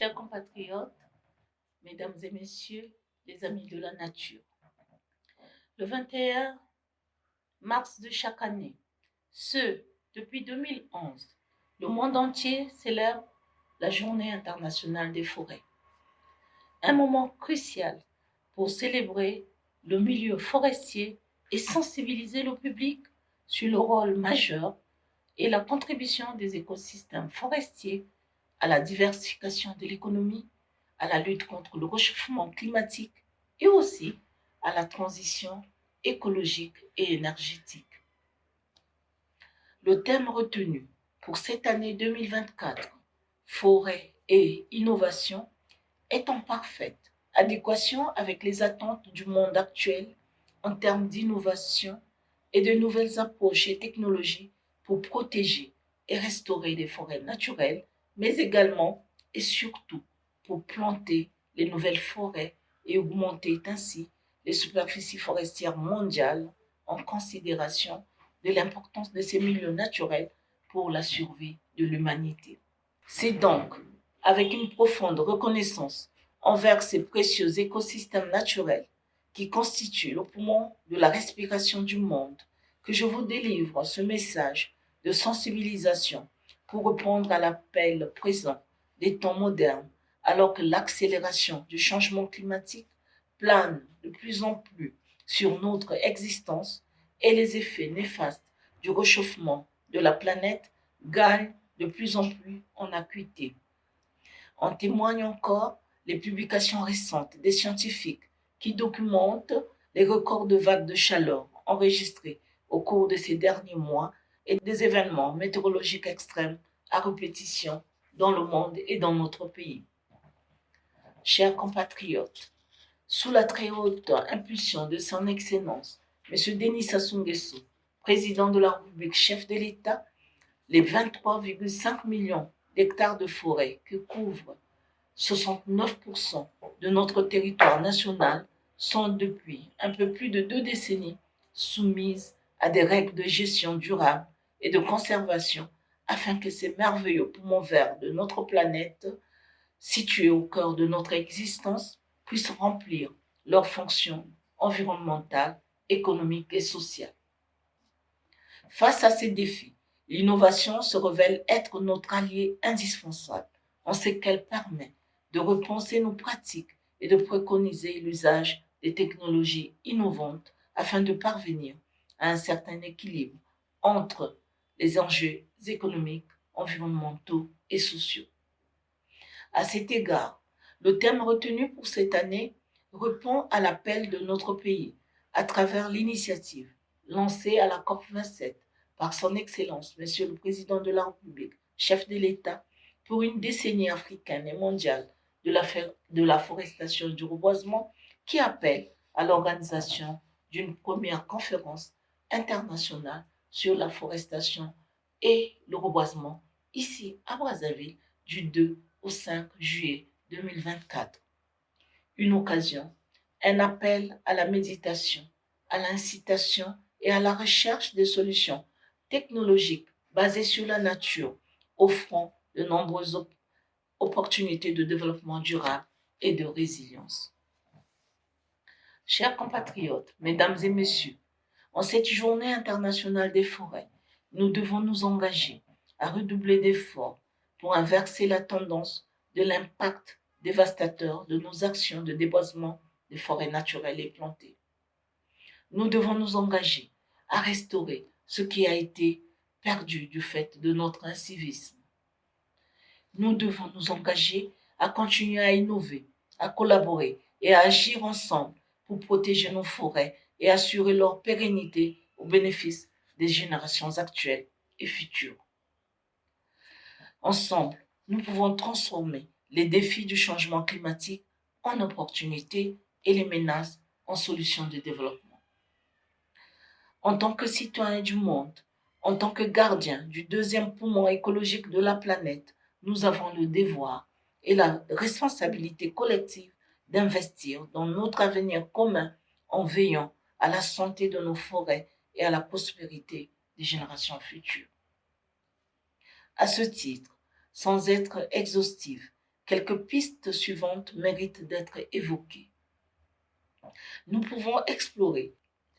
Chers compatriotes, mesdames et messieurs, les amis de la nature, le 21 mars de chaque année, depuis 2011, le monde entier célèbre la Journée internationale des forêts. Un moment crucial pour célébrer le milieu forestier et sensibiliser le public sur le rôle majeur et la contribution des écosystèmes forestiers à la diversification de l'économie, à la lutte contre le réchauffement climatique et aussi à la transition écologique et énergétique. Le thème retenu pour cette année 2024, forêt et innovation, est en parfaite adéquation avec les attentes du monde actuel en termes d'innovation et de nouvelles approches et technologies pour protéger et restaurer les forêts naturelles, mais également et surtout pour planter les nouvelles forêts et augmenter ainsi les superficies forestières mondiales en considération de l'importance de ces milieux naturels pour la survie de l'humanité. C'est donc avec une profonde reconnaissance envers ces précieux écosystèmes naturels qui constituent le poumon de la respiration du monde que je vous délivre ce message de sensibilisation pour répondre à l'appel présent des temps modernes, alors que l'accélération du changement climatique plane de plus en plus sur notre existence et les effets néfastes du réchauffement de la planète gagnent de plus en plus en acuité. En témoignent encore les publications récentes des scientifiques qui documentent les records de vagues de chaleur enregistrés au cours de ces derniers mois et des événements météorologiques extrêmes à répétition dans le monde et dans notre pays. Chers compatriotes, sous la très haute impulsion de son Excellence, M. Denis Sassou Nguesso, président de la République, chef de l'État, les 23,5 millions d'hectares de forêt que couvrent 69% de notre territoire national sont depuis un peu plus de 2 décennies soumises à des règles de gestion durable et de conservation afin que ces merveilleux poumons verts de notre planète, situés au cœur de notre existence, puissent remplir leurs fonctions environnementales, économiques et sociales. Face à ces défis, l'innovation se révèle être notre allié indispensable en ce qu'elle permet de repenser nos pratiques et de préconiser l'usage des technologies innovantes afin de parvenir à un certain équilibre entre les enjeux économiques, environnementaux et sociaux. À cet égard, le thème retenu pour cette année répond à l'appel de notre pays à travers l'initiative lancée à la COP27 par son Excellence, Monsieur le Président de la République, chef de l'État, pour une décennie africaine et mondiale de la forestation et du reboisement, qui appelle à l'organisation d'une première conférence internationale sur la forestation et le reboisement ici à Brazzaville du 2 au 5 juillet 2024. Une occasion, un appel à la méditation, à l'incitation et à la recherche de solutions technologiques basées sur la nature, offrant de nombreuses opportunités de développement durable et de résilience. Chers compatriotes, mesdames et messieurs, en cette journée internationale des forêts, nous devons nous engager à redoubler d'efforts pour inverser la tendance de l'impact dévastateur de nos actions de déboisement des forêts naturelles et plantées. Nous devons nous engager à restaurer ce qui a été perdu du fait de notre incivisme. Nous devons nous engager à continuer à innover, à collaborer et à agir ensemble pour protéger nos forêts et assurer leur pérennité au bénéfice des générations actuelles et futures. Ensemble, nous pouvons transformer les défis du changement climatique en opportunités et les menaces en solutions de développement. En tant que citoyens du monde, en tant que gardiens du deuxième poumon écologique de la planète, nous avons le devoir et la responsabilité collective d'investir dans notre avenir commun en veillant à la santé de nos forêts et à la prospérité des générations futures. À ce titre, sans être exhaustive, Quelques pistes suivantes méritent d'être évoquées. Nous pouvons explorer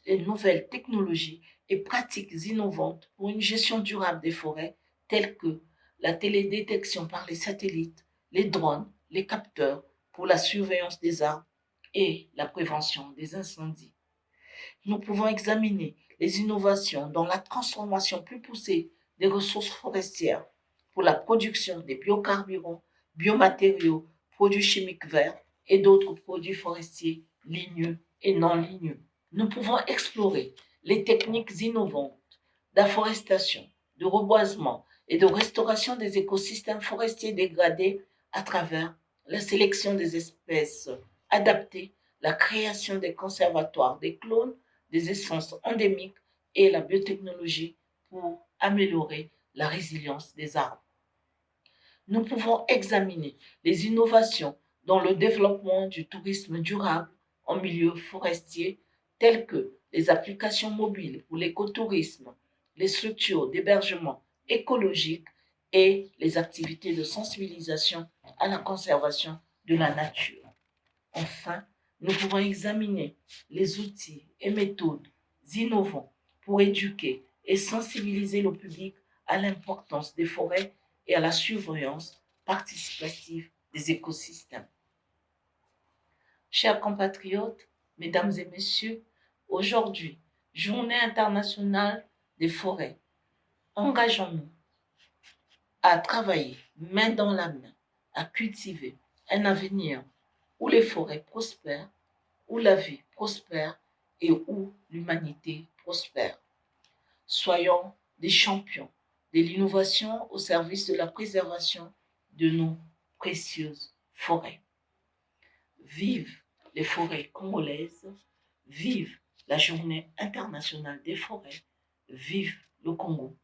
les nouvelles technologies et pratiques innovantes pour une gestion durable des forêts, telles que la télédétection par les satellites, les drones, les capteurs pour la surveillance des arbres et la prévention des incendies. Nous pouvons examiner les innovations dans la transformation plus poussée des ressources forestières pour la production des biocarburants, biomatériaux, produits chimiques verts et d'autres produits forestiers ligneux et non ligneux. Nous pouvons explorer les techniques innovantes d'afforestation, de reboisement et de restauration des écosystèmes forestiers dégradés à travers la sélection des espèces adaptées, la création des conservatoires, des clones, des essences endémiques et la biotechnologie pour améliorer la résilience des arbres. Nous pouvons examiner les innovations dans le développement du tourisme durable en milieu forestier, telles que les applications mobiles pour l'écotourisme, les structures d'hébergement écologique et les activités de sensibilisation à la conservation de la nature. Enfin, nous pouvons examiner les outils et méthodes innovants pour éduquer et sensibiliser le public à l'importance des forêts et à la surveillance participative des écosystèmes. Chers compatriotes, mesdames et messieurs, aujourd'hui, Journée internationale des forêts, engageons-nous à travailler main dans la main, à cultiver un avenir où les forêts prospèrent, où la vie prospère et où l'humanité prospère. Soyons des champions de l'innovation au service de la préservation de nos précieuses forêts. Vive les forêts congolaises, vive la Journée internationale des forêts, vive le Congo.